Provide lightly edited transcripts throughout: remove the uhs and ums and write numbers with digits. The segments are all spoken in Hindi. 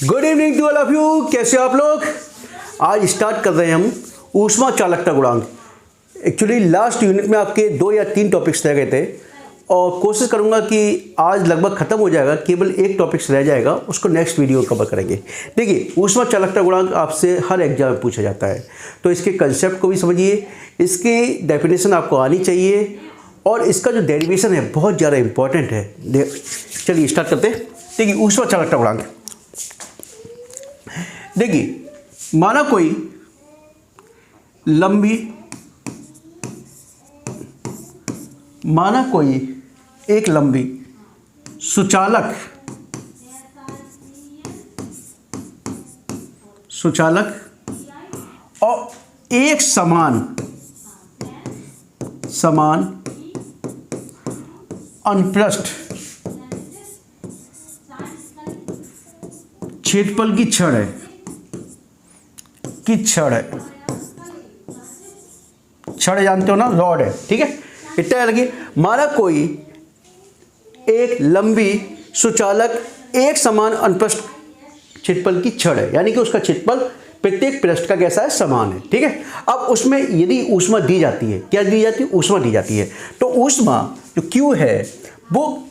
Good evening to all of you. कैसे हो आप लोग? आज स्टार्ट कर रहे हैं हम ऊष्मा चालकता गुणांक। एक्चुअली लास्ट यूनिट में आपके 2 या 3 टॉपिक्स रह गए थे और कोशिश करूंगा कि आज लगभग ख़त्म हो जाएगा, केवल एक टॉपिक्स रह जाएगा, उसको नेक्स्ट वीडियो कवर करेंगे। देखिए, ऊष्मा चालकता गुणांक आपसे हर एग्जाम में पूछा जाता है, तो इसके कंसेप्ट को भी समझिए, इसकी डेफिनेशन आपको आनी चाहिए और इसका जो डेरिवेशन है बहुत ज़्यादा इंपॉर्टेंट है। चलिए स्टार्ट करते हैं। देखिए, ऊष्मा चालकता गुणांक। देखिए, माना कोई एक लंबी सुचालक और एक समान अनुप्रस्थ क्षेत्रफल की छड़ है छड़ जानते हो ना, रॉड है, ठीक है। इतना लगी, माना कोई एक लंबी सुचालक एक समान अनुप्रस्थ क्षेत्रफल की छड़ है, यानी कि उसका क्षेत्रफल प्रत्येक पृष्ठ का कैसा है, समान है, ठीक है। अब उसमें यदि ऊष्मा दी जाती है, क्या दी जाती है? ऊष्मा दी जाती है। तो ऊष्मा जो Q है वो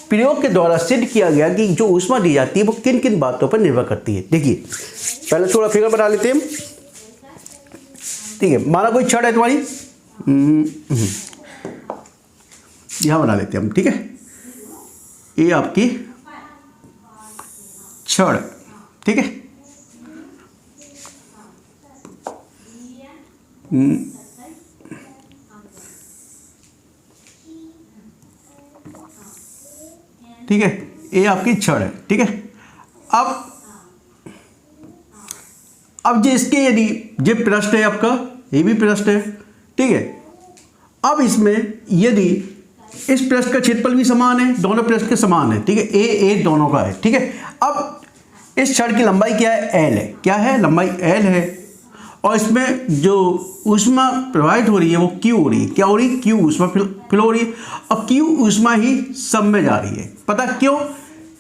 प्रयोग के द्वारा सिद्ध किया गया कि जो ऊष्मा दी जाती है वो किन किन बातों पर निर्भर करती है। देखिए, पहले थोड़ा फिगर बना लेते हैं, ठीक है। माना कोई छड़ है तुम्हारी, यहां बना लेते हैं हम, ठीक है। ये आपकी छड़, ठीक है। ठीक है, ये आपकी छड़ है, ठीक है। अब जो इसके यदि ये पृष्ठ है आपका, ये भी पृष्ठ है, ठीक है। अब इसमें यदि इस पृष्ठ का क्षेत्रफल भी समान है, दोनों पृष्ठ के समान है, ठीक है, ए दोनों का है, ठीक है। अब इस छड़ की लंबाई क्या है? एल है। क्या है? लंबाई एल है। और इसमें जो ऊष्मा प्रवाहित हो रही है वो क्यू हो रही है। क्या हो रही है? क्यू ऊष्मा फ्लो हो रही है। अब क्यू ऊष्मा ही सब में जा रही है। पता क्यों?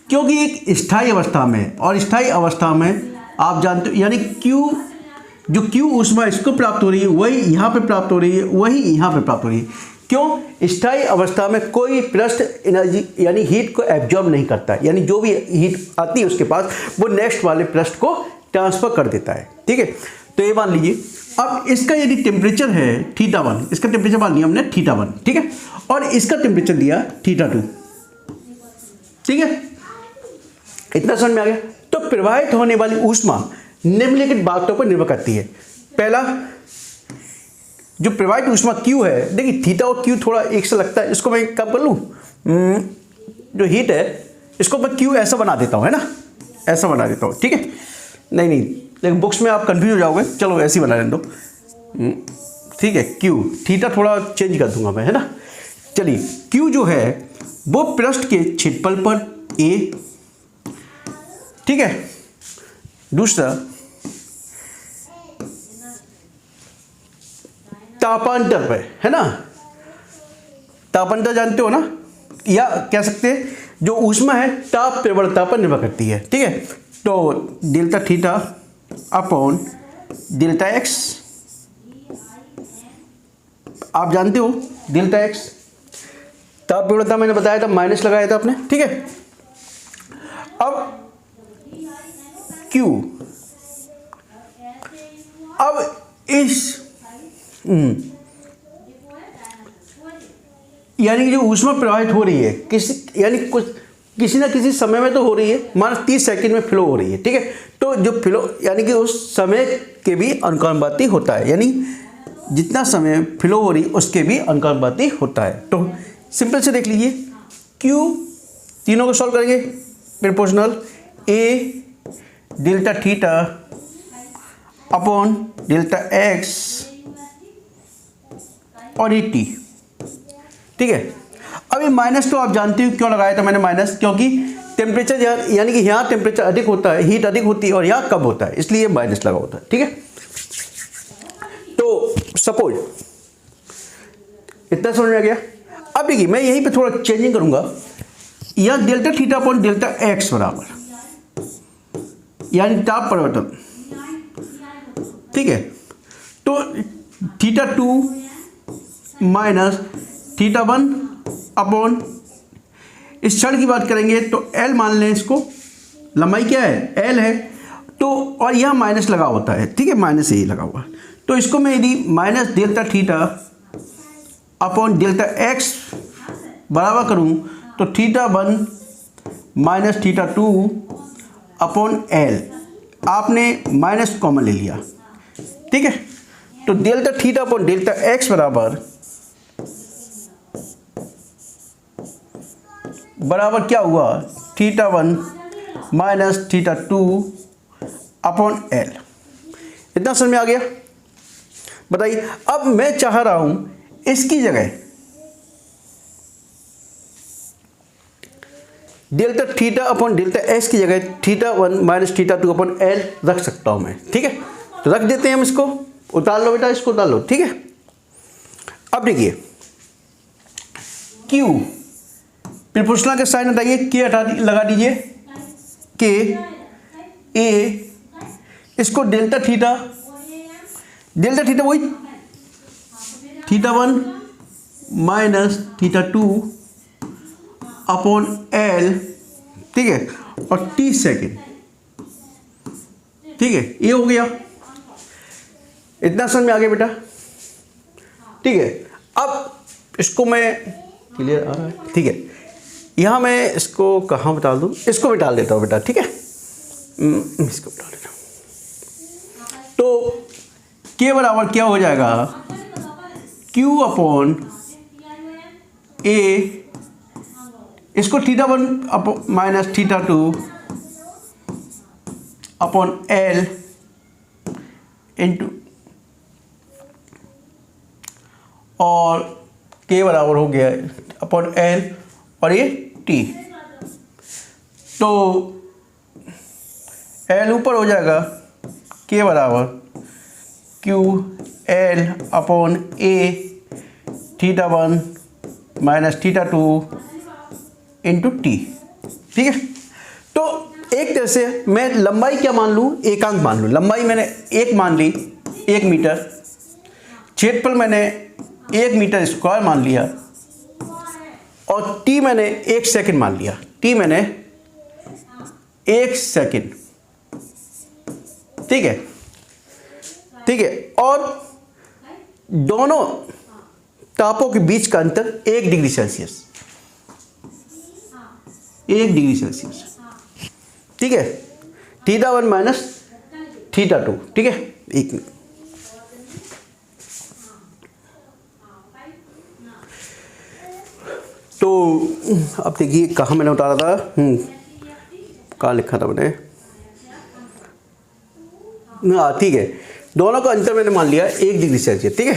क्योंकि एक स्थायी अवस्था में, और स्थायी अवस्था में आप जानते हो, यानी जो क्यू ऊष्मा इसको प्राप्त हो रही है वही यहाँ पे प्राप्त हो रही है, वही यहाँ पे प्राप्त हो रही है। क्यों? स्थायी अवस्था में कोई पृष्ठ एनर्जी यानी हीट को एब्जॉर्ब नहीं करता है, यानी जो भी हीट आती है उसके पास वो नेक्स्ट वाले पृष्ठ को ट्रांसफर कर देता है, ठीक है। तो ये मान लीजिए, अब इसका यदि टेम्परेचर है θ1, इसका टेम्परेचर मान लिया हमने θ1, ठीक है, और इसका टेम्परेचर दिया θ2, ठीक है। इतना समझ में आ गया। तो प्रवाहित होने वाली ऊष्मा निम्नलिखित बातों पर निर्भर करती है। पहला, जो प्रवाहित ऊष्मा Q है, देखिए थीटा और Q थोड़ा एक सा लगता है, इसको मैं कब कर लूँ, जो हीट है इसको मैं Q ऐसा बना देता हूँ, है ना, ऐसा बना देता हूँ, ठीक है। नहीं लेकिन बुक्स में आप कंफ्यूज हो जाओगे, चलो ऐसे ही बना लें दो, ठीक है। Q थीटा थोड़ा चेंज कर दूंगा मैं, है ना। चलिए, Q जो है वो पृष्ठ के क्षेत्रफल पर A, ठीक है। दूसरा, तापांतर पे, है ना, तापांतर जानते हो ना, या कह सकते हैं जो ऊष्मा है ताप प्रवणता पर निर्भर करती है, ठीक है। तो delta theta upon delta x, आप जानते हो डेल्टा एक्स, ताप प्रवणता मैंने बताया था, माइनस लगाया था आपने, ठीक है। अब Q, अब इस यानी जो ऊष्मा प्रवाहित हो रही है किसी ना किसी समय में तो हो रही है, माना 30 सेकंड में फ्लो हो रही है, ठीक है। तो जो फ्लो यानी कि उस समय के भी अनुपाती होता है, यानी जितना समय फ्लो हो रही है उसके भी अनुपाती होता है। तो सिंपल से देख लीजिए, Q तीनों को सॉल्व करेंगे, proportional A delta theta upon delta x और ए टी, ठीक है। अब ये माइनस तो आप जानते हो क्यों लगाया था मैंने माइनस, क्योंकि टेम्परेचर यानी कि यहाँ टेम्परेचर अधिक होता है, हीट अधिक होती है, और यहाँ कम होता है, इसलिए माइनस लगा होता है, ठीक है। तो सपोज इतना समझ में आ गया। अब देखिए मैं यहीं पे थोड़ा चेंजिंग करूंगा, यह delta theta upon delta x बराबर यानी ताप परिवर्तन, ठीक है। तो θ2 माइनस θ1 अपॉन, इस क्षण की बात करेंगे तो L मान लें इसको, लंबाई क्या है L है, तो और यहाँ माइनस लगा होता है, ठीक है, माइनस यही लगा हुआ। तो इसको मैं यदि minus delta theta upon delta x बराबर करूँ तो θ1 माइनस θ2 अपॉन L, आपने माइनस कॉमन ले लिया, ठीक है। तो delta theta upon delta x बराबर क्या हुआ, θ1 माइनस θ2 अपॉन L। इतना समझ में आ गया? बताइए, अब मैं चाह रहा हूं इसकी जगह delta theta upon delta x की जगह θ1 माइनस θ2 अपॉन L रख सकता हूं मैं, ठीक है। तो रख देते हैं हम इसको, उतार लो बेटा, इसको उतार लो, ठीक है। अब देखिए Q, प्रिपोजिशनल के साइन हटाइए, K लगा दीजिए, K A, इसको डेल्टा थीटा वही θ1 माइनस θ2 अपॉन L, ठीक है, और T सेकेंड, ठीक है, ये हो गया। इतना समझ में आ गया बेटा, ठीक है। अब इसको मैं, क्लियर आ रहा है, ठीक है। यहाँ मैं इसको कहाँ डाल दूँ, इसको भी डाल देता हूँ बेटा, ठीक है, इसको डाल देता हूँ। तो K बराबर क्या हो जाएगा, Q अपॉन A, इसको θ1 माइनस θ2 अपॉन L इंटू, और K बराबर हो गया अपॉन L और ये T, तो L ऊपर हो जाएगा, K बराबर Q L upon A θ1 minus θ2 into T, ठीक है। तो एक तरह से मैं लंबाई क्या मान लूँ, एकांक मान लूँ। लंबाई मैंने 1 मान ली, 1 मीटर, क्षेत्रफल मैंने 1 मीटर स्क्वायर मान लिया, और T मैंने 1 सेकंड मान लिया, T मैंने 1 सेकंड, ठीक है, ठीक है। और दोनों तापों के बीच का अंतर 1 डिग्री सेल्सियस, 1 डिग्री सेल्सियस, ठीक है, θ1 माइनस θ2, ठीक है। एक मिनट, तो अब देखिए कहाँ मैंने उतारा था, कहाँ लिखा था मैंने, हाँ, ठीक है। दोनों का अंतर मैंने मान लिया 1 डिग्री सेल्सियस, ठीक है।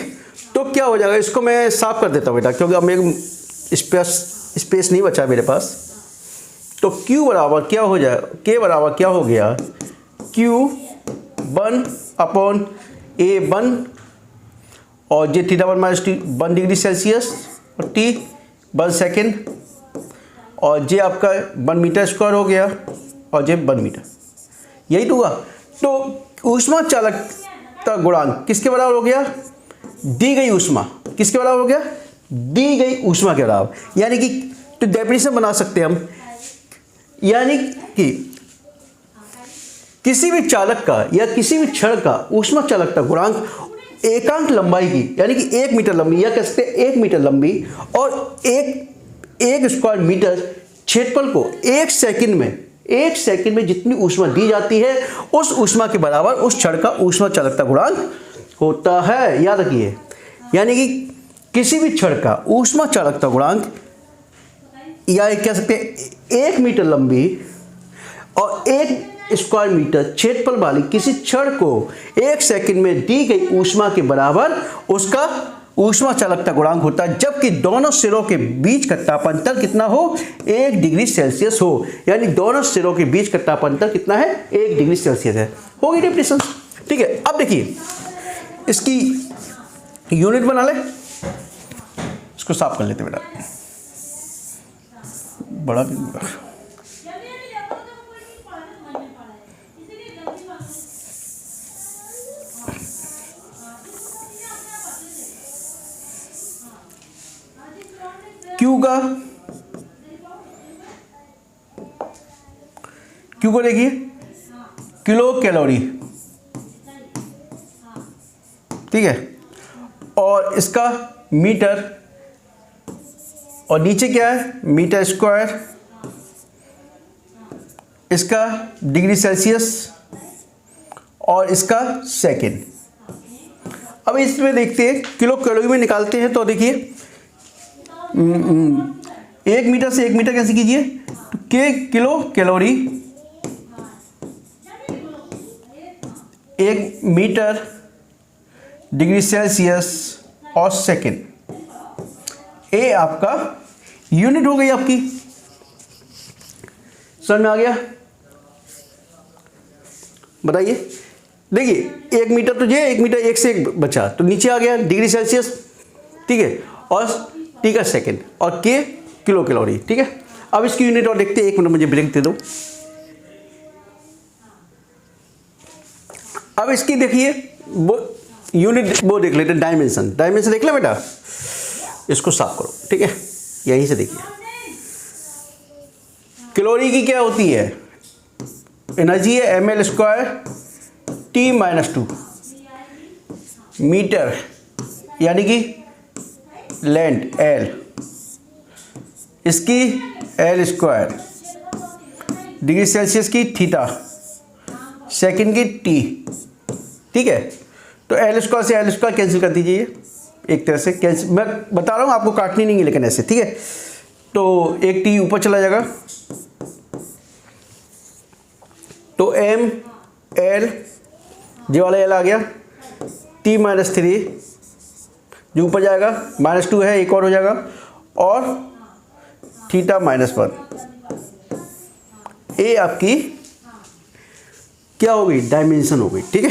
तो क्या हो जाएगा, इसको मैं साफ कर देता हूँ बेटा, क्योंकि अब मेरे स्पेस नहीं बचा मेरे पास। तो Q बराबर क्या हो जाए, K बराबर क्या हो गया, Q1 अपॉन A1, और जे θ1 माइनस 1 डिग्री सेल्सियस, और T 1 सेकेंड, और जे आपका 1 मीटर स्क्वायर हो गया, और जे 1 मीटर, यही तो हुआ। तो ऊष्मा चालकता गुणांक किसके बराबर हो गया, दी गई ऊष्मा किसके बराबर हो गया, दी गई ऊष्मा के बराबर। यानी कि तो डेफिनेशन बना सकते हैं हम, यानी कि किसी भी चालक का या किसी भी क्षण का ऊष्मा चालकता गुणांक एकांक लंबाई की, यानी कि 1 मीटर लंबी, या कह सकते हैं 1 मीटर लंबी, और एक स्क्वायर मीटर क्षेत्रफल को 1 सेकंड में जितनी ऊष्मा दी जाती है, उस ऊष्मा के बराबर उस क्षण का ऊष्मा चालकता गुणांक होता है। याद रखिए, यानी कि किसी भी क्षण का ऊष्मा चालकता गुणांक, या कह सकते हैं 1 मीटर लंबी और 1 स्क्वायर मीटर क्षेत्रफल वाली किसी क्षण को 1 सेकंड में दी गई ऊष्मा के बराबर उसका ऊष्मा चालकता गुणांक होता है, जबकि दोनों सिरों के बीच का तापांतर कितना हो, 1 डिग्री सेल्सियस हो। यानी दोनों सिरों के बीच का तापांतर कितना है, 1 डिग्री सेल्सियस है। हो गई डेफिनेशन, ठीक है। अब देखिए इसकी यूनिट बना ले, इसको साफ कर लेते बेटा, बड़ा भी को देखिए किलो कैलोरी, ठीक है, और इसका मीटर, और नीचे क्या है मीटर स्क्वायर, इसका डिग्री सेल्सियस और इसका सेकेंड। अब इसमें देखते हैं किलो कैलोरी में निकालते हैं। तो देखिए 1 मीटर से 1 मीटर कैसे कीजिए, तो के kilocalorie 1 metre degree Celsius और सेकेंड, ए आपका यूनिट हो गई आपकी। समझ में आ गया? बताइए। देखिए 1 मीटर तो ये 1 मीटर 1 से 1 बचा, तो नीचे आ गया डिग्री सेल्सियस, ठीक है, और टी का सेकेंड, और के किलो कैलोरी, ठीक है। अब इसकी यूनिट और देखते हैं। 1 मिनट मुझे ब्रेक दे दो। अब इसकी देखिए वो यूनिट वो देख लेते हैं, डायमेंशन देख ले बेटा, इसको साफ करो, ठीक है, यहीं से देखिए। कैलोरी की क्या होती है, एनर्जी है ml² T-2 मीटर, यानी कि लेंथ L, इसकी L², डिग्री सेल्सियस की थीटा, सेकंड की T, ठीक है। तो L² से L² कैंसिल कर दीजिए, एक तरह से कैंसिल, मैं बता रहा हूँ आपको, काटनी नहीं है लेकिन ऐसे, ठीक है। तो एक T ऊपर चला जाएगा, तो M L, ये वाला L आ गया, T-3 जो ऊपर जाएगा, -2 है, एक और हो जाएगा, और θ-1, ए आपकी क्या हो गई, डायमेंशन हो गई, ठीक है।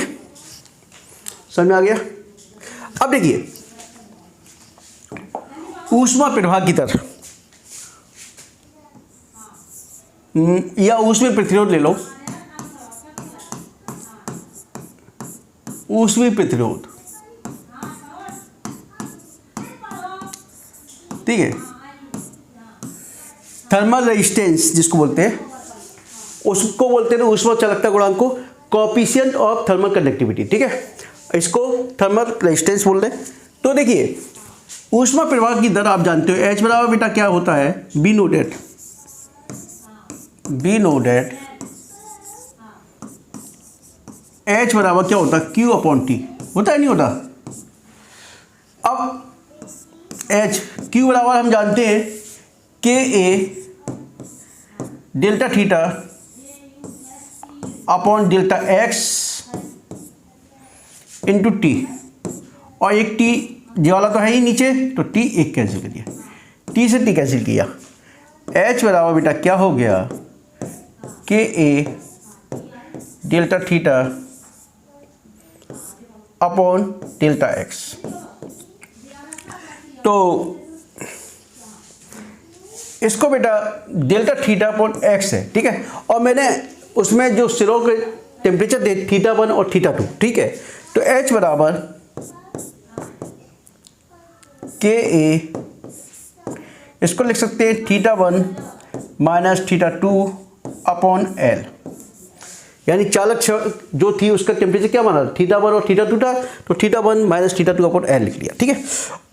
समझ में आ गया? अब देखिए ऊष्मा प्रवाह की दर या ऊष्मीय प्रतिरोध ले लो, ऊष्मीय प्रतिरोध, ठीक है, थर्मल रेजिस्टेंस जिसको बोलते हैं, उसको बोलते हैं ऊष्मा चालकता गुणांक को, कोएफिशिएंट ऑफ थर्मल कंडक्टिविटी, ठीक है, इसको थर्मल रेजिस्टेंस बोल रहे हैं। तो देखिए ऊष्मा प्रवाह की दर आप जानते हो, H बराबर बेटा क्या होता है, बी नो डेट H बराबर क्या होता है, Q/T, होता है नहीं होता। अब H Q बराबर हम जानते हैं KA delta theta upon delta x into T, और एक टी ये वाला तो है ही नीचे, तो टी एक कैंसिल करिए, टी से टी कैंसिल किया, H बराबर बेटा क्या हो गया, KA delta theta upon delta x. तो इसको बेटा डेल्टा थीटा अपॉन एक्स है, ठीक है, और मैंने उसमें जो सिरों के टेम्परेचर दे θ1 और θ2, ठीक है। तो H बराबर KA, इसको लिख सकते हैं θ1 माइनस θ2 अपॉन L, यानी चालक जो थी उसका टेम्परेचर क्या माना, θ1 और θ2 था, तो θ1 माइनस θ2 अपॉन L लिख लिया, ठीक है।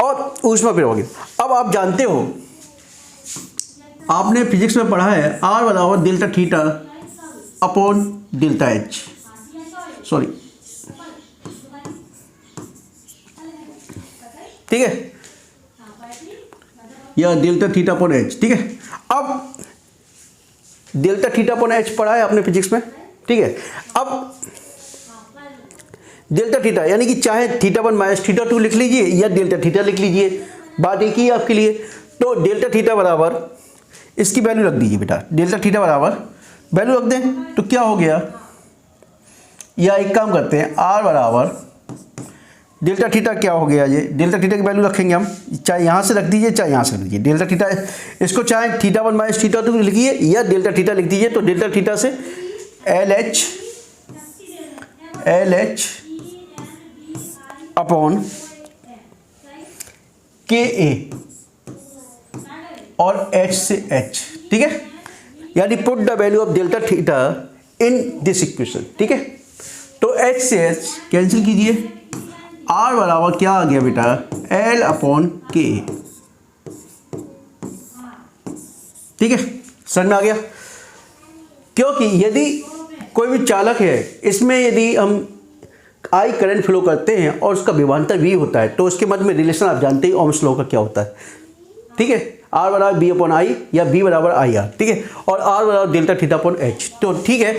और ऊष्मा प्रवाह, अब आप जानते हो, आपने फिजिक्स में पढ़ा है R बराबर delta theta upon delta H, sorry, ठीक है, या डेल्टा थीटा अपॉन H, ठीक है। अब डेल्टा थीटा अपॉन H पढ़ा है आपने फिजिक्स में, ठीक है। अब डेल्टा थीटा यानी कि चाहे θ1 माइनस θ2 लिख लीजिए या डेल्टा थीटा लिख लीजिए, बात एक ही है आपके लिए। तो डेल्टा थीटा बराबर इसकी वैल्यू रख दीजिए बेटा, डेल्टा थीटा बराबर वैल्यू रख दें तो क्या हो गया, या एक काम करते हैं, R बराबर डेल्टा थीटा क्या हो गया, ये डेल्टा थीटा की वैल्यू रखेंगे हम, चाहे यहाँ से रख दीजिए चाहे यहाँ से रख दीजिए, डेल्टा थीटा, इसको चाहे θ1 माइनस θ2 लिखिए या डेल्टा थीटा लिख दीजिए। तो डेल्टा थीटा से LH अपॉन KA, और H से H, ठीक है। यानी put the value of delta theta in this equation, ठीक है। तो H से H कैंसिल कीजिए, R बराबर क्या आ गया बेटा, L/K, ठीक है, समझ में आ गया। क्योंकि यदि कोई भी चालक है, इसमें यदि हम I करंट फ्लो करते हैं और उसका विभवांतर V होता है, तो उसके मध्य में रिलेशन आप जानते ही ओम्स लॉ का क्या होता है, ठीक है। R बराबर B/I या V बराबर IR, ठीक है, और R बराबर डेल्टा थीटा अपॉन H। तो ठीक है,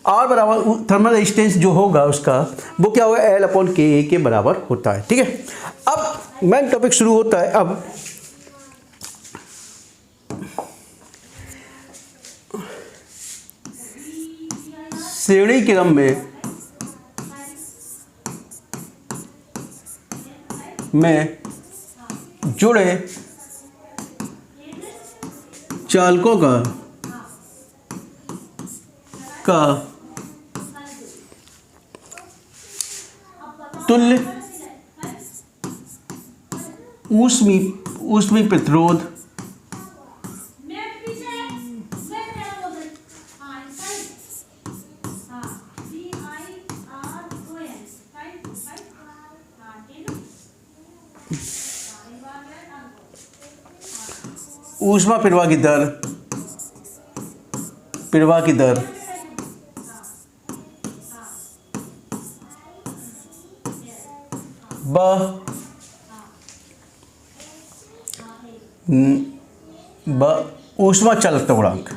R बराबर थर्मल रेजिस्टेंस जो होगा उसका वो क्या होगा, L/Ka के बराबर होता है, ठीक है। अब मेन टॉपिक शुरू होता है। अब श्रेणी क्रम में जुड़े चालकों का तुल्य ऊष्मीय प्रतिरोध ऊष्मा प्रवाह की दर ऊष्मा चालकता गुणांक।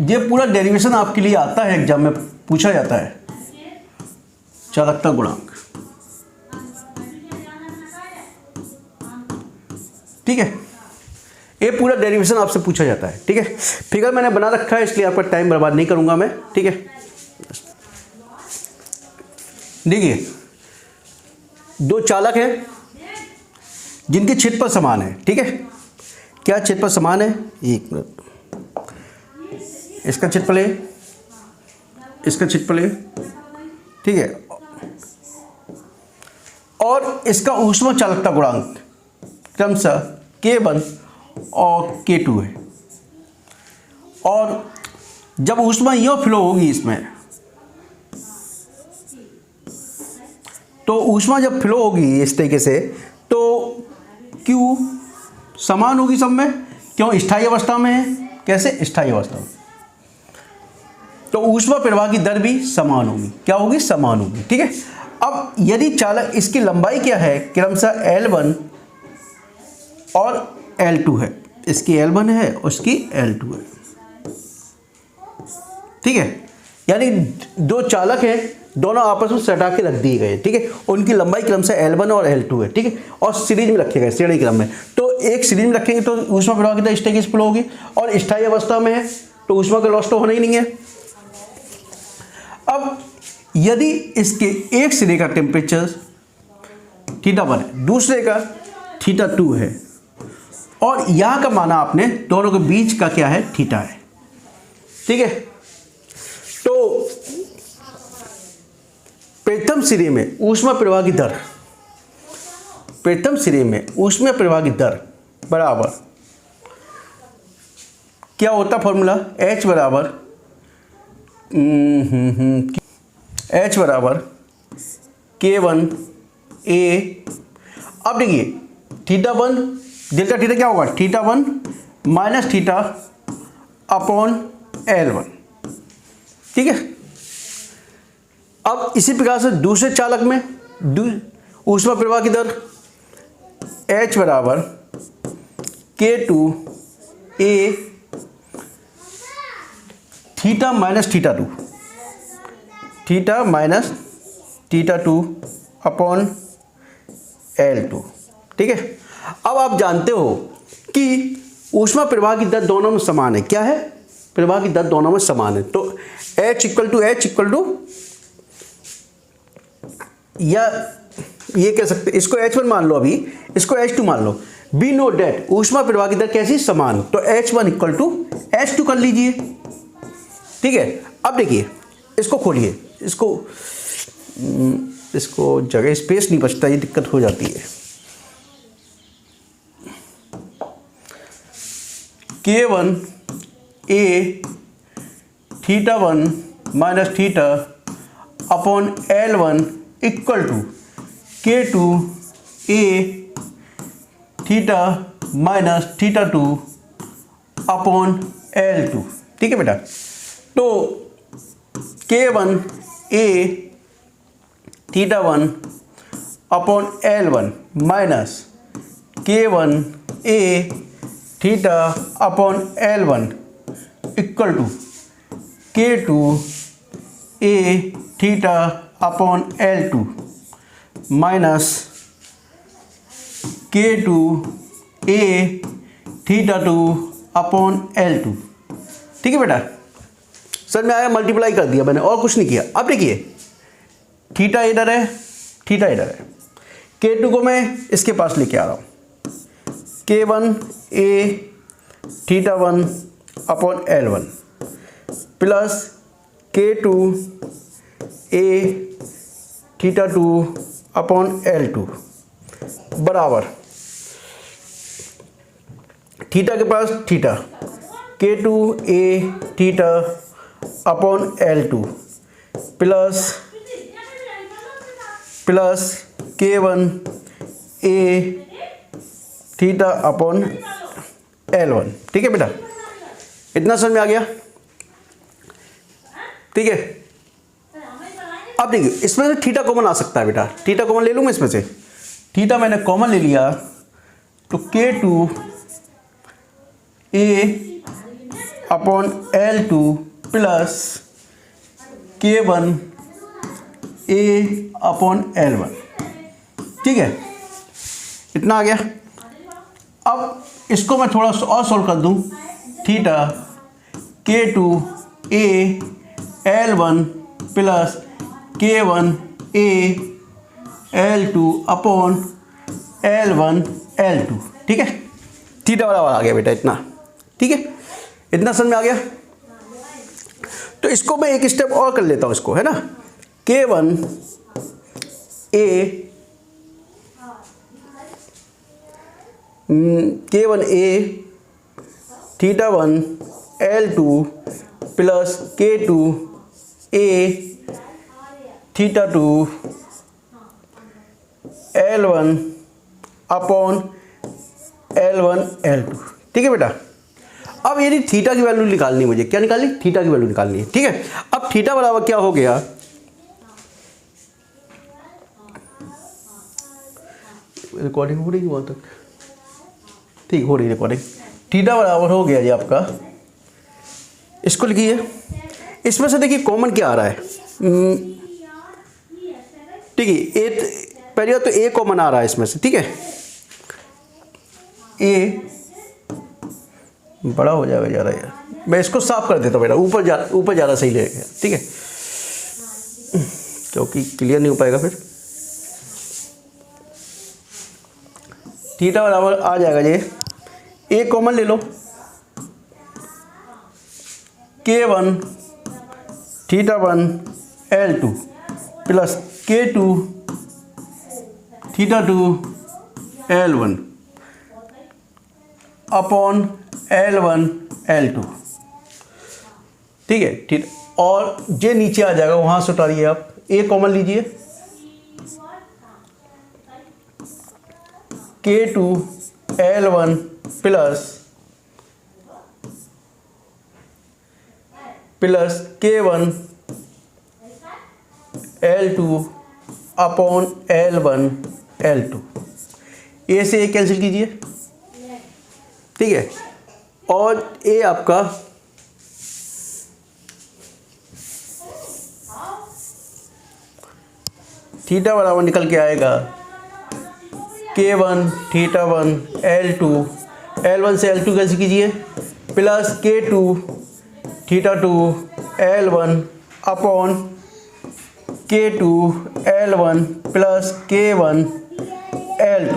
ये पूरा डेरिवेशन आपके लिए आता है, एग्जाम में पूछा जाता है, चालकता गुणांक, ठीक है। ये पूरा डेरिवेशन आपसे पूछा जाता है, ठीक है। फिगर मैंने बना रखा है, इसलिए आपका टाइम बर्बाद नहीं करूंगा मैं, ठीक है। देखिए, दो चालक हैं जिनके क्षेत्रफल समान है, ठीक है। क्या क्षेत्रफल समान है, एक मिनट, इसका क्षेत्रफल है, इसका क्षेत्रफल है, ठीक है, और इसका ऊष्मा चालकता गुणांक क्रमशः K1 और K2 है। और जब ऊष्मा यो फ्लो होगी इसमें, तो ऊष्मा जब फ्लो होगी इस तरीके से, तो Q समान होगी सब में, क्यों, स्थायी अवस्था में है। कैसे, स्थायी अवस्था में, तो ऊष्मा प्रवाह की दर भी समान होगी, क्या होगी, समान होगी, ठीक है। अब यदि चालक, इसकी लंबाई क्या है, क्रमशः L1 और L2 है, इसकी L1 है, उसकी L2 है, ठीक है। यानी दो चालक हैं, दोनों आपस में सटा के रख दिए गए, ठीक है। उनकी लंबाई क्रमशः L1 और L2 है, ठीक है, और सीरीज में रखे गए, श्रेणी क्रम में। तो एक सीरीज में रखेंगे तो ऊष्मा प्रवाह की दर इस तरीके से फ्लो होगी, और स्थायी अवस्था में है तो ऊष्मा का लॉस तो होना ही नहीं है। अब यदि इसके एक सिरे का टेम्परेचर θ1 है, दूसरे का θ2 है, और यहां का माना आपने दोनों के बीच का क्या है, θ है, ठीक है। तो प्रथम सिरे में ऊष्मा प्रवाह की दर, प्रथम सिरे में ऊष्मा प्रवाह की दर बराबर क्या होता फॉर्मूला, H बराबर K1 A। अब देखिए, θ1 डेल्टा थीटा क्या होगा, θ1 माइनस θ अपॉन L1, ठीक है। अब इसी प्रकार से दूसरे चालक में ऊष्मा प्रवाह की दर H बराबर K2 A θ minus θ2, θ minus θ2 upon L2, ठीक है। अब आप जानते हो कि ऊष्मा प्रवाह की दर दोनों में समान है, क्या है, प्रवाह की दर दोनों में समान है। तो H इक्वल टू या ये कह सकते, इसको H1 मान लो, अभी इसको H2 मान लो। बी नो डेट ऊष्मा प्रवाह की दर कैसी, समान, तो H1 इक्वल टू H2 कर लीजिए, ठीक है। अब देखिए, इसको खोलिए, इसको जगह स्पेस नहीं बचता, ये दिक्कत हो जाती है। K1 A theta 1 minus theta upon L1 equal to K2 A theta minus theta 2 upon L2। ठीक है बेटा, तो K1 A theta 1 upon L1 minus K1 A theta upon L1 equal to K2 A theta upon L2 minus K2 A theta 2 upon L2। ठीक है बेटा, सर में आया, मल्टीप्लाई कर दिया मैंने और कुछ नहीं किया। अब देखिए थीटा इधर है, थीटा इधर है, K2 को मैं इसके पास लेके आ रहा हूँ, K1 A theta 1 upon L1 plus K2 A theta 2 upon L2 बराबर थीटा के पास theta K2 A theta upon L2 plus K1 A theta upon L1। ठीक है बेटा, इतना समझ में आ गया? ठीक है, अब देखिए इसमें से थीटा कॉमन आ सकता है बेटा, थीटा कॉमन ले लूँ मैं इसमें से, थीटा मैंने कॉमन ले लिया तो K2 A upon L2 plus K1 A upon L1। ठीक है, इतना आ गया। अब इसको मैं थोड़ा और सॉल्व कर दूं, theta K2 A L1 plus K1 A L2 upon L1 L2। ठीक है, थीटा बराबर आ गया बेटा इतना। ठीक है, इतना समझ में आ गया। तो इसको मैं एक स्टेप और कर लेता हूँ, इसको है ना, K1 A theta 1 L2 plus K2 A theta 2 L1 upon L1 L2। ठीक है बेटा, अब यदि थीटा की वैल्यू निकालनी है मुझे, क्या निकालनी, थीटा की वैल्यू निकालनी है। ठीक है, अब थीटा बराबर क्या हो गया, रिकॉर्डिंग हो रही है वहाँ तक, ठीक हो रही रिकॉर्डिंग। थीटा बराबर हो गया जी आपका, इसको लिखिए, इसमें से देखिए कॉमन क्या आ रहा है, ठीक है, ए पहली बात तो ए कॉमन आ रहा है इसमें से। ठीक है, ए बड़ा हो जाएगा ज़्यादा यार, मैं इसको साफ कर देता हूँ बेटा, ऊपर ज़्यादा सही लगेगा। ठीक है, क्योंकि क्लियर नहीं हो पाएगा फिर। थीटा बराबर आ जाएगा जी, ए कॉमन ले लो, K1 theta 1 L2 plus K2 theta 2 L1 upon L1 L2। ठीक है, ठीक, और जे नीचे आ जाएगा, वहाँ से उतारिए आप, ए कॉमन लीजिए, K2 L1 plus K1 L2 upon L1 L2। ए से ए कैंसिल कीजिए। ठीक है, और ए आपका थीटा बराबर निकल के आएगा K1 थीटा 1 L2, L1 से L2 कैंसिल कीजिए, plus K2 theta 2 L1 upon K2 L1 plus K1 L2।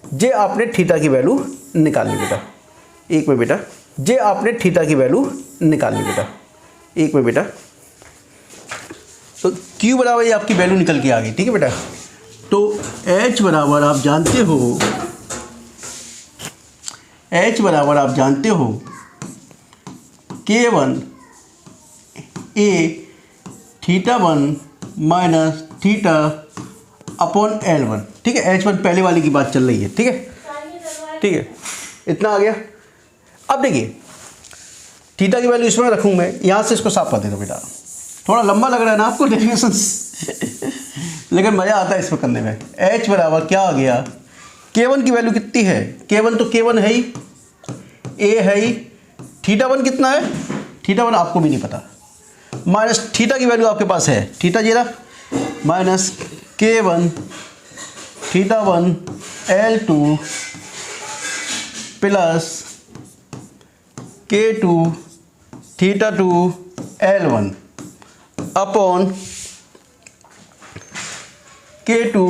जे आपने थीटा की वैल्यू निकालनी बेटा, एक में बेटा, जे आपने थीटा की वैल्यू निकालनी बेटा, एक में बेटा। तो Q बराबर ये आपकी वैल्यू निकल के आ गई। ठीक है बेटा, तो H बराबर आप जानते हो K1 A θ1 minus theta upon L1, ठीक है। H1 पहले वाली की बात चल रही है, ठीक है, ठीक है, इतना आ गया। अब देखिए थीटा की वैल्यू इसमें रखूँ मैं, यहाँ से इसको साफ कर देता बेटा। थोड़ा लंबा लग रहा है ना आपको डेरिवेशन लेकिन मज़ा आता है इसमें करने में। H बराबर क्या आ गया, K1 की वैल्यू कितनी है, K1 तो K1 है ही, A है ही, θ1 कितना है, θ1 आपको भी नहीं पता, माइनस थीटा की वैल्यू आपके पास है, थीटा जीरा minus K1 θ1 L2 plus K2 θ2 L1 upon K2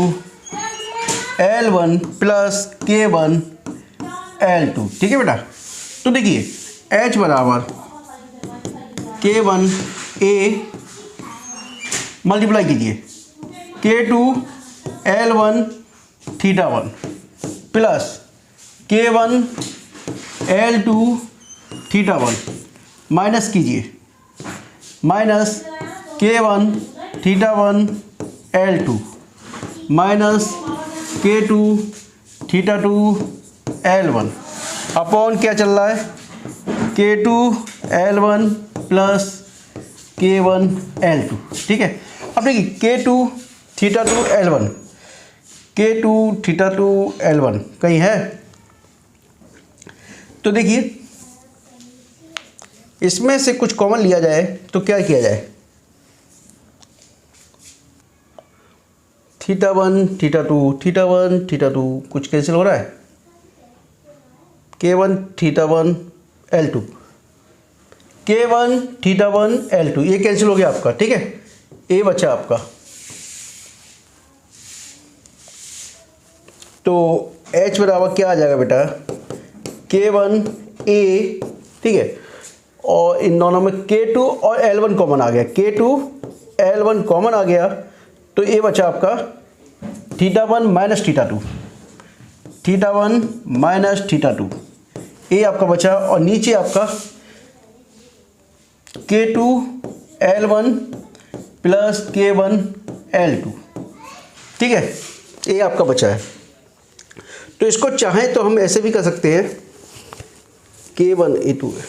L1 plus K1 L2, ठीक है बेटा। तो देखिए H बराबर K1 A मल्टीप्लाई कीजिए K2 L1 θ1 plus K1 L2 θ1 minus कीजिए, minus K1 θ1 L2 minus K2 θ2 L1 upon क्या चल रहा है, K2 L1 plus K1 L2, ठीक है। अब देखिए K2 θ2 L1, K2 θ2 L1 कहीं है, तो देखिए इसमें से कुछ कॉमन लिया जाए तो क्या किया जाए, θ1 θ2 कुछ कैंसिल हो रहा है, K1 θ1 L2 K1 θ1 L2 ये कैंसिल हो गया आपका, ठीक है। ए बचा आपका, तो H बराबर क्या आ जाएगा बेटा, K1 A, ठीक है, और इन दोनों में K2 और L1 कॉमन आ गया, K2 L1 कॉमन आ गया, तो ए बचा आपका θ1 माइनस θ2, θ1 माइनस θ2, ए आपका बचा, और नीचे आपका K2 L1 plus K1 L2, ठीक है, ये आपका बचा है। तो इसको चाहें तो हम ऐसे भी कर सकते हैं, K1 A2 है,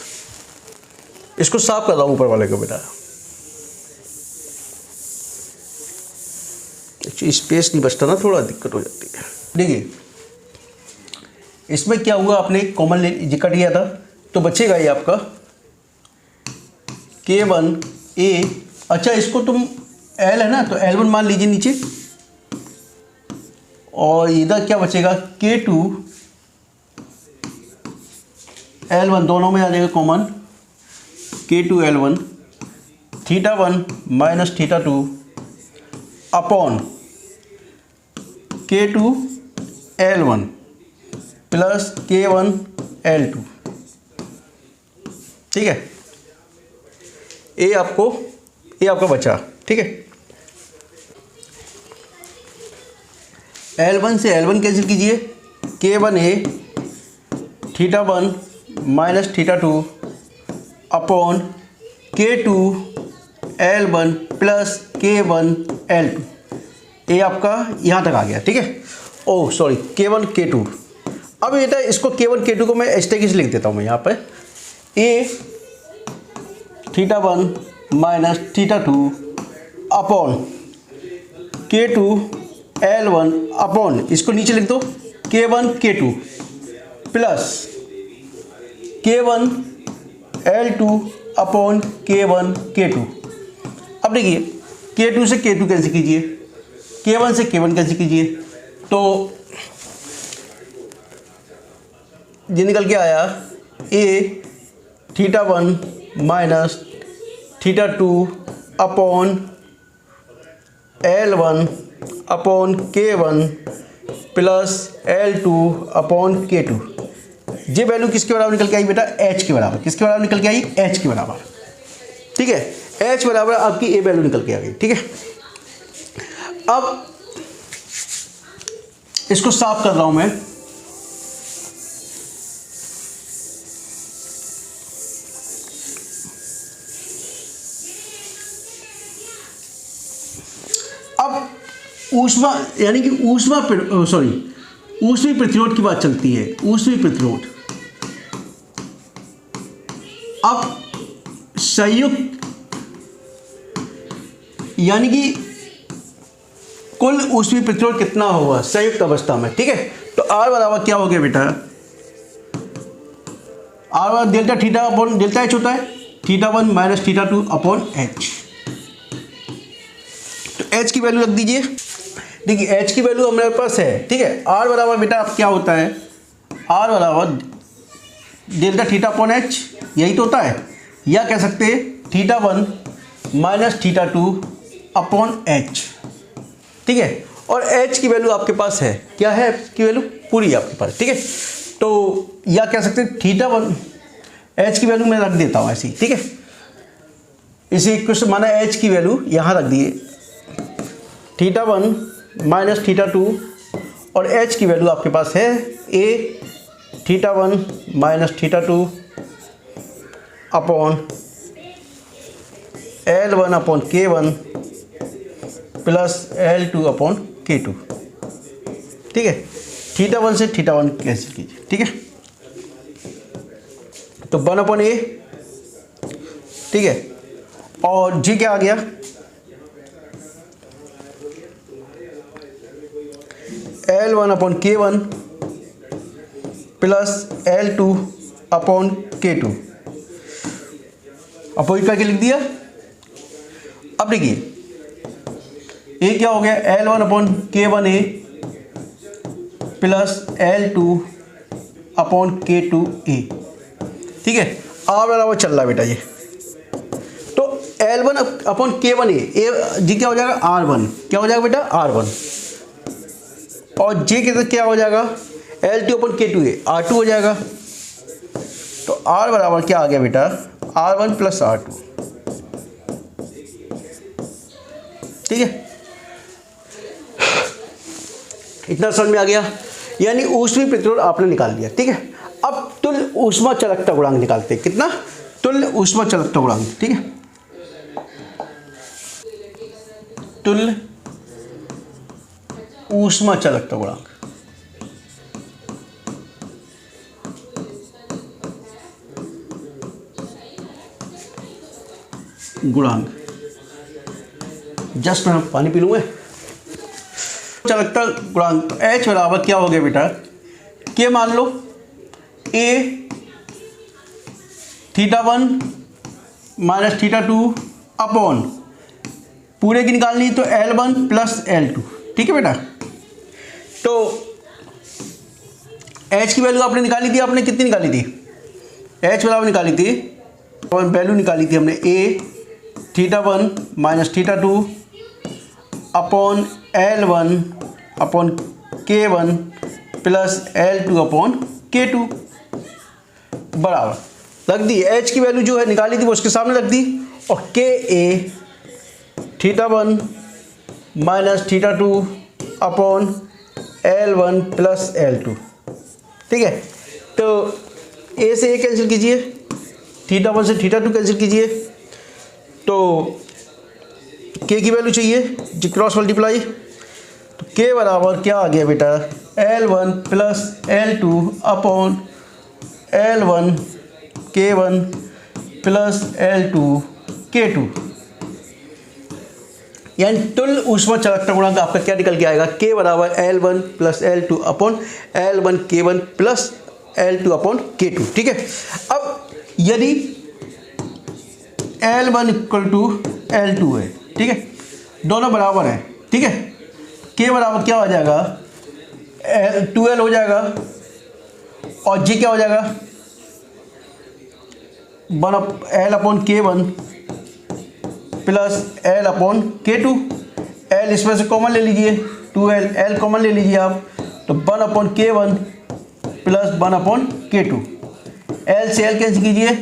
इसको साफ कर रहा हूँ ऊपर वाले को बेटा, स्पेस नहीं बचता ना, थोड़ा दिक्कत हो जाती है। देखिए इसमें क्या हुआ, आपने कॉमन कट लिया था तो बचेगा ये आपका K1 A, अच्छा इसको तुम L है ना, तो L1 मान लीजिए नीचे, और इधर क्या बचेगा, K2 L1 दोनों में आ जाएगा common, K2 L1 θ1 minus θ2 upon K2 L1 plus K1 L2, ठीक है। ये आपका बचा, ठीक है। L1 से L1 कैंसिल कीजिए, K1 A θ1 minus θ2 upon K2 L1 plus K1 L2, ये आपका यहाँ तक आ गया, ठीक है। ओह सॉरी, K1 K2, अब ये था, इसको K1 K2 को मैं एस्टेगिस लिख देता हूँ मैं यहाँ पर, A θ1 minus θ2 upon K2 L1 upon, इसको नीचे लिख दो, K1 K2 plus K1 L2 upon K1 K2। अब देखिए K2 से K2 कैंसिल कीजिए, K1 से K1 कैंसिल कीजिए, तो ये निकल के आया A θ1 minus θ2 upon L1 upon K1 plus L2 upon K2। ये वैल्यू किसके बराबर निकल के आई बेटा, H के बराबर, किसके बराबर निकल के आई, H के बराबर, ठीक है। H बराबर आपकी ए वैल्यू निकल के आ गई, ठीक है। अब इसको साफ कर रहा हूं मैं, अब ऊष्मा यानी कि ऊष्मीय प्रतिरोध की बात चलती है। ऊष्मीय प्रतिरोध, अब संयुक्त यानी कि कुल ऊष्मीय प्रतिरोध कितना होगा संयुक्त अवस्था में, ठीक है। तो R बराबर क्या हो गया बेटा, R बराबर delta theta upon delta H होता है, θ1 माइनस θ2 अपॉन एच। तो एच की वैल्यू रख दीजिए। देखिए एच की वैल्यू हमारे पास है, ठीक है। R बराबर बेटा अब क्या होता है, R बराबर डेल्टा थीटा अपॉन एच, यही तो होता है, या कह सकते हैं θ1 माइनस θ2 अपॉन एच, ठीक है। और एच की वैल्यू आपके पास है, क्या है की वैल्यू पूरी आपके पास, ठीक है। तो या कह सकते हैं θ1, एच की वैल्यू मैं रख देता हूँ ऐसी, ठीक है। इसी क्वेश्चन माना एच की वैल्यू यहाँ रख दिए, θ1 माइनस θ2, और एच की वैल्यू आपके पास है A θ1 minus θ2 upon L1 upon K1 plus L2 upon K2, ठीक है। θ1 से θ1 कैंसिल कीजिए, ठीक है। तो 1 अपॉन ए, ठीक है। और जी क्या आ गया, L1 upon K1 plus L2 upon K2, opposite करके लिख दिया। अब देखिए ये क्या हो गया, L1 अपॉन K1 ए प्लस L2 अपॉन K2 ए, ठीक है। R बराबर चल रहा है बेटा ये, तो L1 अपॉन K1 ए जी क्या हो जाएगा R1, क्या हो जाएगा बेटा R1, और जे के क्या हो जाएगा L2 अपॉन K2 ए R2 हो जाएगा। तो R बराबर क्या आ गया बेटा R1 प्लस R2, ठीक है। इतना समझ में आ गया, यानी ऊष्मीय प्रतिरोध आपने निकाल लिया, ठीक है। अब तुल्य ऊष्मा चालकता गुणांक निकालते हैं, कितना, तुल्य ऊष्मा चालकता गुणांक, ठीक है। तुल्य ऊष्मा चालकता गुणांक, जस्ट मैं पानी पी लूँगा। चालकता गुणांक H बराबर क्या हो गया बेटा, के मान लो ए θ1 माइनस θ2 अपॉन पूरे की निकालनी तो L1 प्लस L2, ठीक है बेटा। तो H की वैल्यू आपने निकाली थी, आपने कितनी निकाली थी, H बराबर निकाली थी, और वैल्यू निकाली थी हमने A θ1 minus θ2 upon L1 upon K1 plus L2 upon K2 बराबर रख दी। H की वैल्यू जो है निकाली थी वो उसके सामने रख दी, और K A θ1 minus θ2 upon L1 plus L2, ठीक है। तो A से A कैंसिल कीजिए, θ1 से θ2 कैंसिल कीजिए, तो K की वैल्यू चाहिए जी क्रॉस मल्टीप्लाई, तो K बराबर क्या आ गया बेटा L1 plus L2 upon L1 K1 plus L2 K2, यानी तुल्य ऊष्मा चालकता गुणांक आपका क्या निकल के आएगा, K बराबर L1 plus L2 upon L1 K1 plus L2 upon K2, ठीक है। अब यदि L1 इक्वल टू L2 है, ठीक है, दोनों बराबर हैं, ठीक है। K बराबर क्या हो जाएगा 2L हो जाएगा, और G क्या हो जाएगा 1L upon K1 plus L upon K2, L इसमें से कॉमन ले लीजिए, 2L L कॉमन ले लीजिए आप, तो 1 upon K1 plus 1 upon K2, L से L कैंसिल कीजिए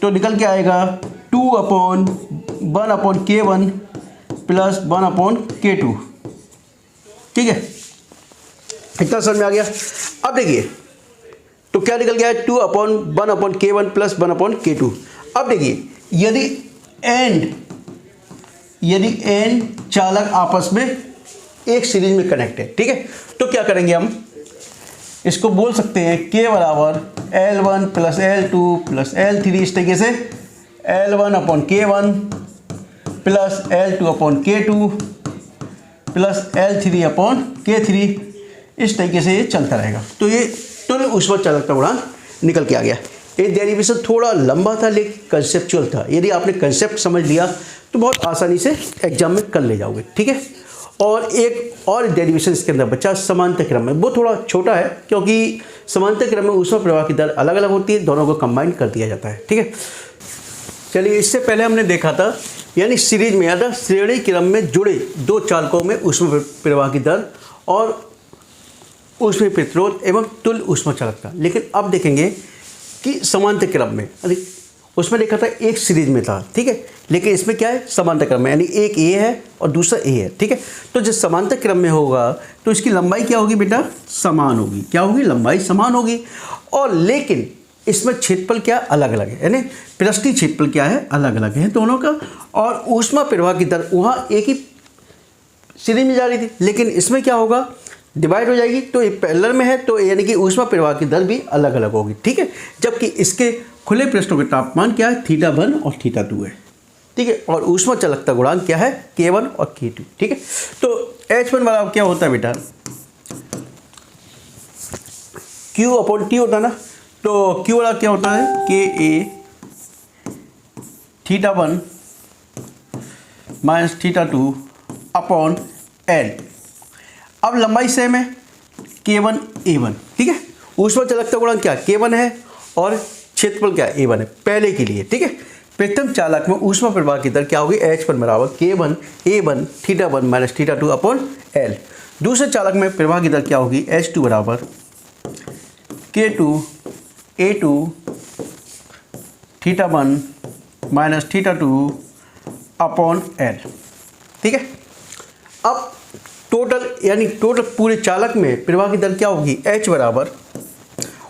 तो निकल के आएगा 2 upon 1 upon K1 plus 1 upon K2, ठीक है। इतना समझ में आ गया। अब देखिए तो क्या निकल गया है 2 upon 1 upon K1 plus 1 upon K2। अब देखिए यदि एंड यदि n चालक आपस में एक सीरीज में कनेक्ट है, ठीक है। तो क्या करेंगे हम, इसको बोल सकते हैं k बराबर L1 plus L2 plus L3, इस तरीके से L1 upon K1 plus L2 upon K2 plus L3 upon K3, इस तरीके से ये चलता रहेगा। तो ये तुल्य ऊष्मा चालकता गुणांक निकल के आ गया। ये डेरिवेशन थोड़ा लंबा था लेकिन कंसेप्चुअल था। यदि आपने कंसेप्ट समझ लिया तो बहुत आसानी से एग्जाम में कर ले जाओगे, ठीक है। और एक और डेरिवेशन इसके अंदर बचा समांतर क्रम में, वो थोड़ा छोटा है क्योंकि समांतर क्रम में ऊष्मा प्रवाह की दर अलग अलग होती है, दोनों को कंबाइन कर दिया जाता है, ठीक है। चलिए, इससे पहले हमने देखा था यानी सीरीज में, याद है, श्रेणी क्रम में जुड़े दो चालकों में ऊष्मा प्रवाह की दर और ऊष्मीय प्रतिरोध एवं तुल्य ऊष्मा चालकता। लेकिन अब देखेंगे कि समांतर क्रम में, उसमें देखा था एक सीरीज में था, ठीक है, लेकिन इसमें क्या है, समांतर क्रम में, यानी एक ए है और दूसरा ए है, ठीक है। तो जब समांतर क्रम में होगा तो इसकी लंबाई क्या होगी बेटा, समान होगी। क्या होगी, लंबाई समान होगी। और लेकिन इसमें क्षेत्रफल क्या अलग अलग है, यानी पृष्ठीय क्षेत्रफल क्या है, अलग अलग है दोनों का। और ऊष्मा प्रवाह की दर वहाँ एक ही सीरीज में जा रही थी, लेकिन इसमें क्या होगा, डिवाइड हो जाएगी। तो ये पैरेलल में है तो यानी कि ऊष्मा प्रवाह की दर भी अलग अलग होगी, ठीक है। जबकि इसके खुले पृष्ठों के तापमान क्या है, θ1 और θ2 है, ठीक है। और ऊष्मा चालकता गुणांक क्या है, K1 और K2, ठीक है। तो H1 वाला क्या होता है बेटा, Q अपॉन T होता है ना। तो Q वाला क्या होता है, KA θ1 माइनस θ2 अपॉन L। अब लंबाई सेम है, K1 A1, ठीक है। ऊष्मा चालकता गुणांक क्या, K1 है और क्षेत्रफल क्या है, A1 है पहले के लिए, ठीक है। प्रथम चालक में ऊष्मा प्रवाह की दर क्या होगी, H1 बराबर K1 A1 θ1 minus θ2 upon L। दूसरे चालक में प्रवाह की दर क्या होगी, H2 बराबर K2 A2 θ1 minus θ2 upon L, ठीक है। अब टोटल यानी टोटल पूरे चालक में प्रवाह की दर क्या होगी, H बराबर,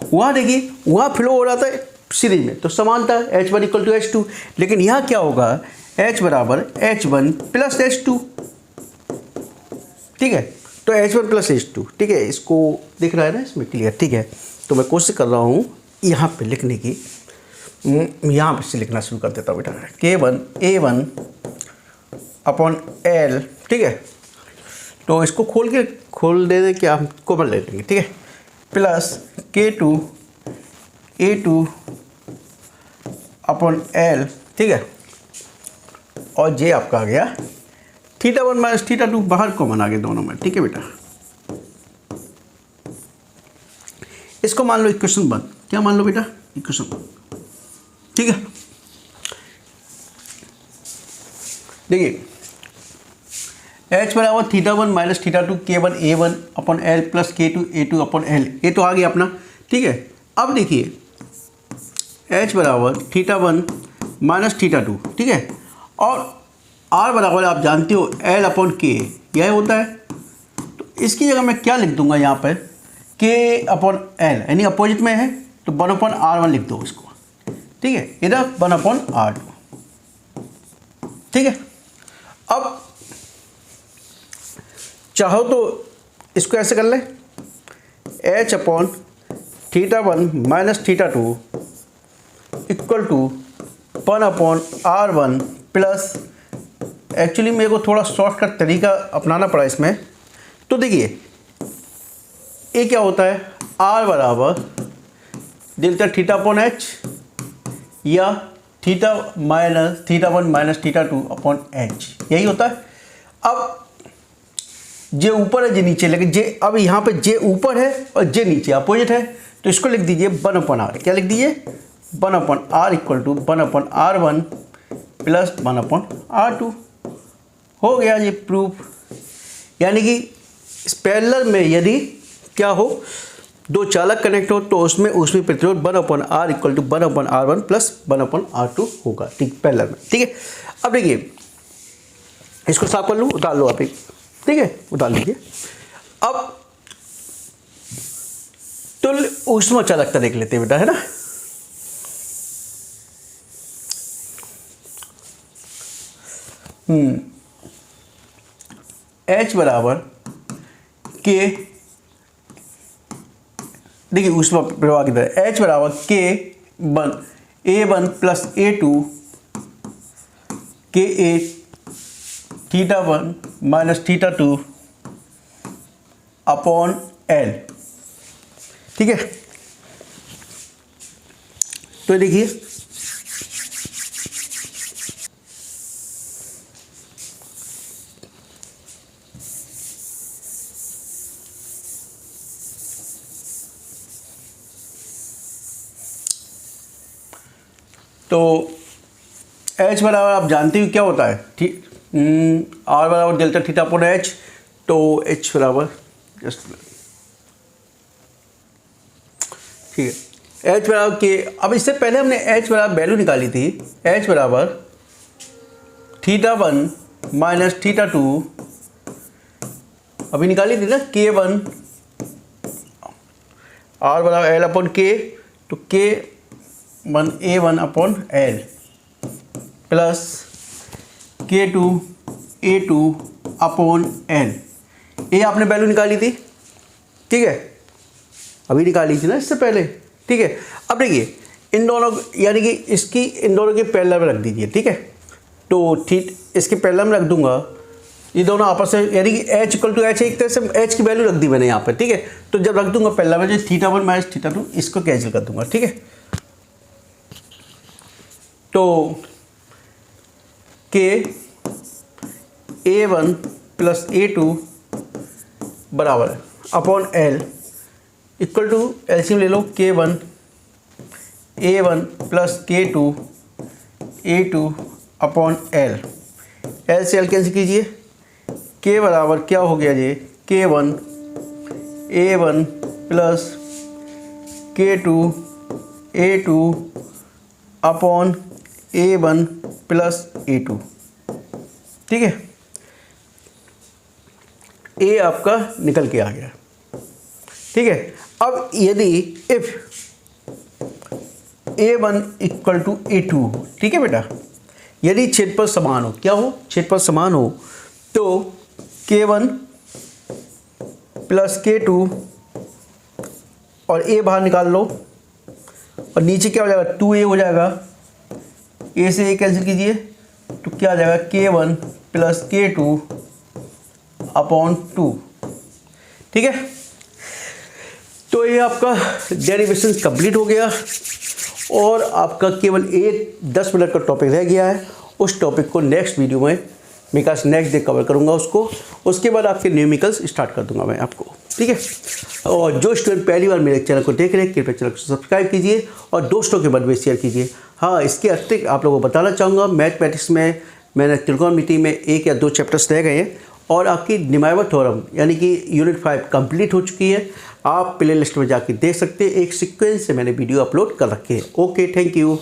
वहाँ देखिए वहाँ फ्लो हो रहा था सीरीज में तो समान था H1 इक्वल टू H2, लेकिन यहाँ क्या होगा, H बराबर H1 प्लस H2, ठीक है। तो H1 प्लस H2, ठीक है। इसको दिख रहा है ना इसमें क्लियर, ठीक है। तो मैं कोशिश कर रहा हूँ यहाँ पे लिखने की, यहाँ पे से लिखना शुरू कर देता हूँ बेटा, K1 A1 अपॉन L, ठीक है। तो इसको खोल दे क्या, हम कॉमन ले लेंगे, ठीक है, plus K2 A2 upon L, ठीक है। और J आपका आ गया θ1 माइनस θ2, बाहर कॉमन आ गए दोनों में, ठीक है बेटा। इसको मान लो इक्वेशन 1, क्या मान लो बेटा, इक्वेशन 1, ठीक है। देखिए H बराबर θ1 minus θ2 K1 A1 upon L plus K2 A2 upon L, ये तो आ गया अपना, ठीक है। अब देखिए H बराबर θ1 माइनस θ2, ठीक है। और R बराबर आप जानते हो L अपॉन K, यह होता है। तो इसकी जगह मैं क्या लिख दूंगा यहाँ पर, K अपॉन L, यानी अपोजिट में है तो 1 अपॉन R1 लिख दो इसको, ठीक है। इधर 1 अपॉन R2, ठीक है। अब चाहो तो इसको ऐसे कर ले, H upon θ1 minus θ2 equal to 1 upon R1 plus, actually मेरे को थोड़ा शॉर्टकट तरीका अपनाना पड़ा इसमें। तो देखिए ये क्या होता है, R बराबर डेल्टा θ अपॉन H या θ1 माइनस θ2 अपॉन H, यही होता है। अब J ऊपर है J नीचे, लेकिन J अब यहाँ पे J ऊपर है और J नीचे अपोजिट है, तो इसको लिख दीजिए 1 अपॉन R, क्या लिख दीजिए 1 upon R equal to 1 upon R1 plus 1 upon R2। हो गया ये प्रूफ। यानी कि पैरेलल में यदि क्या हो, दो चालक कनेक्ट हो तो उसमें ऊष्मीय प्रतिरोध 1 upon R equal to 1 upon R1 plus 1 upon R2 होगा, ठीक, पैरेलल में, ठीक है। अब देखिए इसको साफ कर लूँ, उतार लो आप, ठीक है, उतार लीजिए। अब तुल्य ऊष्मा चालकता देख लेते हैं बेटा, है ना। H बराबर के, देखिए उस प्रवाह की तरह H बराबर के वन A1 प्लस A2 के ए θ1 माइनस θ2 अपॉन L। ठीक है, तो देखिए तो H बराबर आप जानते हो क्या होता है, ठीक, R बराबर डेल्टा थीटा अपॉन H। तो H बराबर जस्ट, ठीक है, H बराबर के, अब इससे पहले हमने H बराबर वैल्यू निकाली थी, H बराबर θ1 माइनस θ2 अभी निकाली थी ना, K1 R बराबर L अपॉन K, तो K1 A1 upon L plus K2 A2 upon L। ये आपने वैल्यू निकाली थी, ठीक है, अभी निकाली थी ना इससे पहले, ठीक है। अब देखिए इन दोनों, यानी कि इसकी इन दोनों के पैरेलल में रख दीजिए, ठीक है। तो ठीक इसके पैरेलल में रख दूंगा, ये दोनों आपस में, यानी कि H इक्वल टू H, एक तरह से H की वैल्यू रख दी मैंने यहाँ पर, ठीक है। तो जब रख दूंगा पैरेलल में, जो θ1 माइनस θ2 इसको कैंसिल कर दूंगा, ठीक है। तो के A1 प्लस A2 बराबर है upon L equal to, LCM ले लो, K1 A1 plus K2 A2 upon L। L से L कैंसिल कीजिए, K बराबर क्या हो गया जी, K1 A1 plus K2 A2 upon A1 plus A2, ठीक है। A आपका निकल के आ गया, ठीक है। अब यदि if A1 equal to A2, ठीक है बेटा, यदि क्षेत्रफल समान हो, क्या हो, क्षेत्रफल समान हो, तो K1 प्लस K2 और A बाहर निकाल लो, और नीचे क्या हो जाएगा, 2A हो जाएगा, A से A कैंसिल कीजिए, तो क्या आ जाएगा, K1 प्लस K2 अपॉन 2, ठीक है। तो ये आपका डेरिवेशन कंप्लीट हो गया, और आपका केवल एक 10 मिनट का टॉपिक रह गया है। उस टॉपिक को नेक्स्ट वीडियो में मैं नेक्स्ट डे कवर करूंगा उसको, उसके बाद आपके न्यूमेरिकल्स स्टार्ट कर दूंगा मैं आपको, ठीक है। और जो स्टूडेंट पहली बार मेरे चैनल को देख रहे हैं, कृपया चैनल को सब्सक्राइब कीजिए और दोस्तों के बाद में शेयर कीजिए। हाँ, इसके अतिरिक्त आप लोगों को बताना चाहूँगा, मैथमेटिक्स में मैंने त्रिकोणमिति में 1 या 2 चैप्टर्स रह गए हैं, और आपकी निमाइवर थ्योरम यानी कि यूनिट 5 कंप्लीट हो चुकी है। आप प्ले लिस्ट में जाके देख सकते हैं, एक सीक्वेंस से मैंने वीडियो अपलोड कर रखे हैं। Okay, thank you.